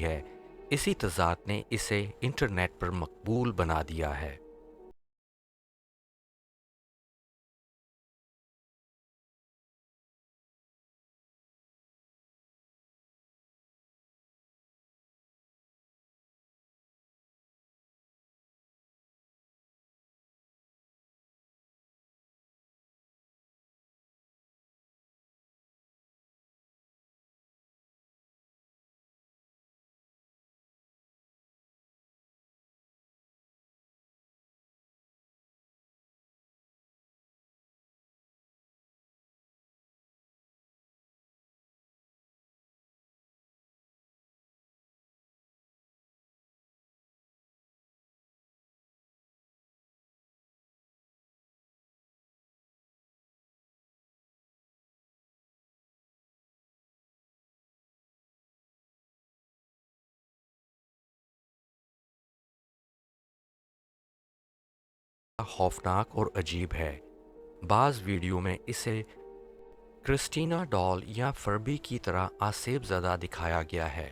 ہوتی ہے، اسی تضاد نے اسے انٹرنیٹ پر مقبول بنا دیا ہے۔ خوفناک اور عجیب ہے۔ بعض ویڈیو میں اسے کرسٹینا ڈال یا فربی کی طرح آسیب زدہ دکھایا گیا ہے۔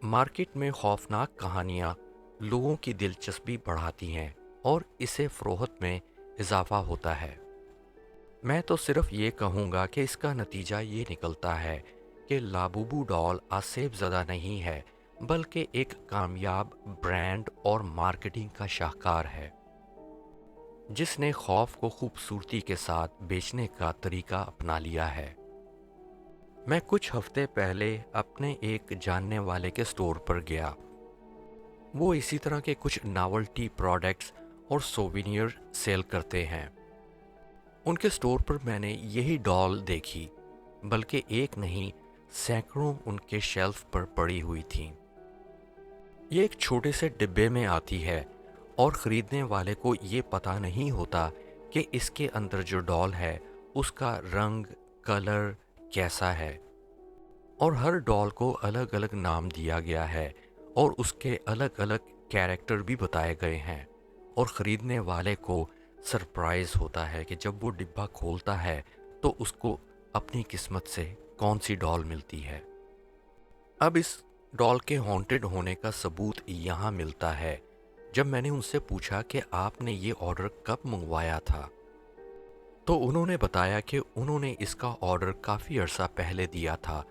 مارکیٹ میں خوفناک کہانیاں لوگوں کی دلچسپی بڑھاتی ہیں اور اسے فروخت میں اضافہ ہوتا ہے۔ میں تو صرف یہ کہوں گا کہ اس کا نتیجہ یہ نکلتا ہے کہ لابوبو ڈال آسیب زدہ نہیں ہے، بلکہ ایک کامیاب برانڈ اور مارکیٹنگ کا شاہکار ہے، جس نے خوف کو خوبصورتی کے ساتھ بیچنے کا طریقہ اپنا لیا ہے۔ میں کچھ ہفتے پہلے اپنے ایک جاننے والے کے سٹور پر گیا۔ وہ اسی طرح کے کچھ ناولٹی پروڈکٹس اور سووینیر سیل کرتے ہیں۔ ان کے سٹور پر میں نے یہی ڈال دیکھی، بلکہ ایک نہیں سینکڑوں ان کے شیلف پر پڑی ہوئی تھیں۔ یہ ایک چھوٹے سے ڈبے میں آتی ہے اور خریدنے والے کو یہ پتہ نہیں ہوتا کہ اس کے اندر جو ڈال ہے اس کا رنگ، کلر کیسا ہے، اور ہر ڈال کو الگ الگ نام دیا گیا ہے اور اس کے الگ الگ کیریکٹر بھی بتائے گئے ہیں، اور خریدنے والے کو سرپرائز ہوتا ہے کہ جب وہ ڈبہ کھولتا ہے تو اس کو اپنی قسمت سے کون سی ڈال ملتی ہے۔ اب اس ڈال کے ہانٹڈ ہونے کا ثبوت یہاں ملتا ہے۔ جب میں نے ان سے پوچھا کہ آپ نے یہ آرڈر کب منگوایا تھا، تو انہوں نے بتایا کہ انہوں نے اس کا آرڈر کافی عرصہ پہلے دیا تھا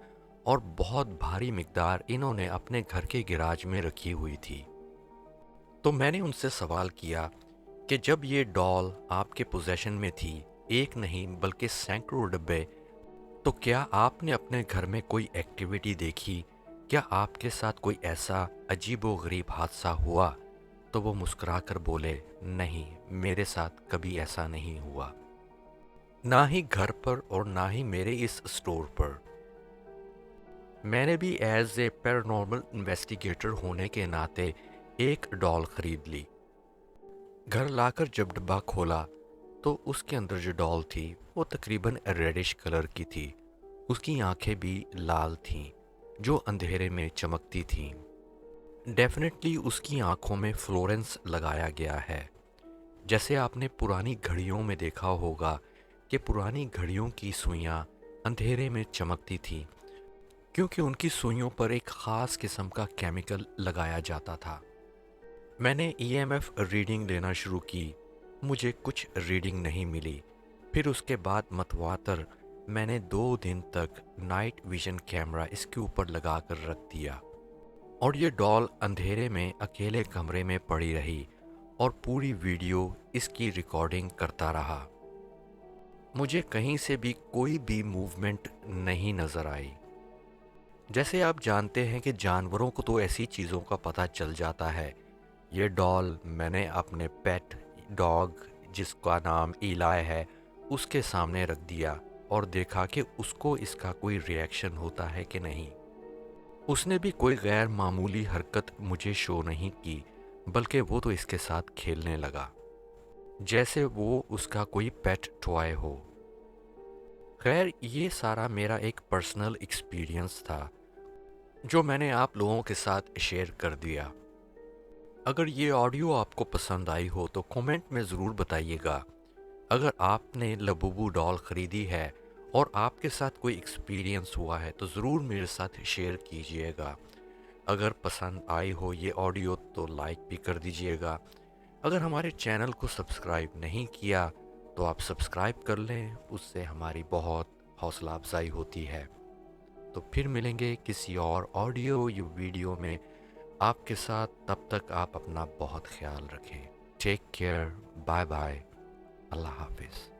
اور بہت بھاری مقدار انہوں نے اپنے گھر کے گراج میں رکھی ہوئی تھی۔ تو میں نے ان سے سوال کیا کہ جب یہ ڈال آپ کے پوزیشن میں تھی، ایک نہیں بلکہ سینکڑوں ڈبے، تو کیا آپ نے اپنے گھر میں کوئی ایکٹیویٹی دیکھی؟ کیا آپ کے ساتھ کوئی ایسا عجیب و غریب حادثہ ہوا؟ تو وہ مسکرا کر بولے، نہیں، میرے ساتھ کبھی ایسا نہیں ہوا، نہ ہی گھر پر اور نہ ہی میرے اس سٹور پر۔ میں نے بھی ایز اے پیرانارمل انویسٹیگیٹر ہونے کے ناطے ایک ڈال خرید لی۔ گھر لا کر جب ڈبہ کھولا تو اس کے اندر جو ڈال تھی وہ تقریباً ریڈش کلر کی تھی۔ اس کی آنکھیں بھی لال تھیں جو اندھیرے میں چمکتی تھیں۔ ڈیفینیٹلی اس کی آنکھوں میں فلورنس لگایا گیا ہے، جیسے آپ نے پرانی گھڑیوں میں دیکھا ہوگا کہ پرانی گھڑیوں کی سوئیاں اندھیرے میں چمکتی تھیں، کیونکہ ان کی سوئیوں پر ایک خاص قسم کا کیمیکل لگایا جاتا تھا۔ میں نے ای ایم ایف ریڈنگ لینا شروع کی، مجھے کچھ ریڈنگ نہیں ملی۔ پھر اس کے بعد متواتر میں نے 2 دن تک نائٹ ویژن کیمرہ اس کے اوپر لگا کر رکھ دیا، اور یہ ڈال اندھیرے میں اکیلے کمرے میں پڑی رہی اور پوری ویڈیو اس کی ریکارڈنگ کرتا رہا۔ مجھے کہیں سے بھی کوئی بھی موومنٹ نہیں نظر آئی۔ جیسے آپ جانتے ہیں کہ جانوروں کو تو ایسی چیزوں کا پتہ چل جاتا ہے۔ یہ ڈال میں نے اپنے پیٹ ڈاگ، جس کا نام ایلائے ہے، اس کے سامنے رکھ دیا اور دیکھا کہ اس کو اس کا کوئی ریئیکشن ہوتا ہے کہ نہیں۔ اس نے بھی کوئی غیر معمولی حرکت مجھے شو نہیں کی، بلکہ وہ تو اس کے ساتھ کھیلنے لگا جیسے وہ اس کا کوئی پیٹ ٹوائے ہو۔ خیر، یہ سارا میرا ایک پرسنل ایکسپیرینس تھا جو میں نے آپ لوگوں کے ساتھ شیئر کر دیا۔ اگر یہ آڈیو آپ کو پسند آئی ہو تو کومنٹ میں ضرور بتائیے گا۔ اگر آپ نے لبوبو ڈال خریدی ہے اور آپ کے ساتھ کوئی ایکسپیرینس ہوا ہے تو ضرور میرے ساتھ شیئر کیجئے گا۔ اگر پسند آئی ہو یہ آڈیو تو لائک بھی کر دیجئے گا۔ اگر ہمارے چینل کو سبسکرائب نہیں کیا تو آپ سبسکرائب کر لیں، اس سے ہماری بہت حوصلہ افزائی ہوتی ہے۔ تو پھر ملیں گے کسی اور آڈیو یا ویڈیو میں آپ کے ساتھ، تب تک آپ اپنا بہت خیال رکھیں۔ ٹیک کیئر، بائے بائے، اللہ حافظ۔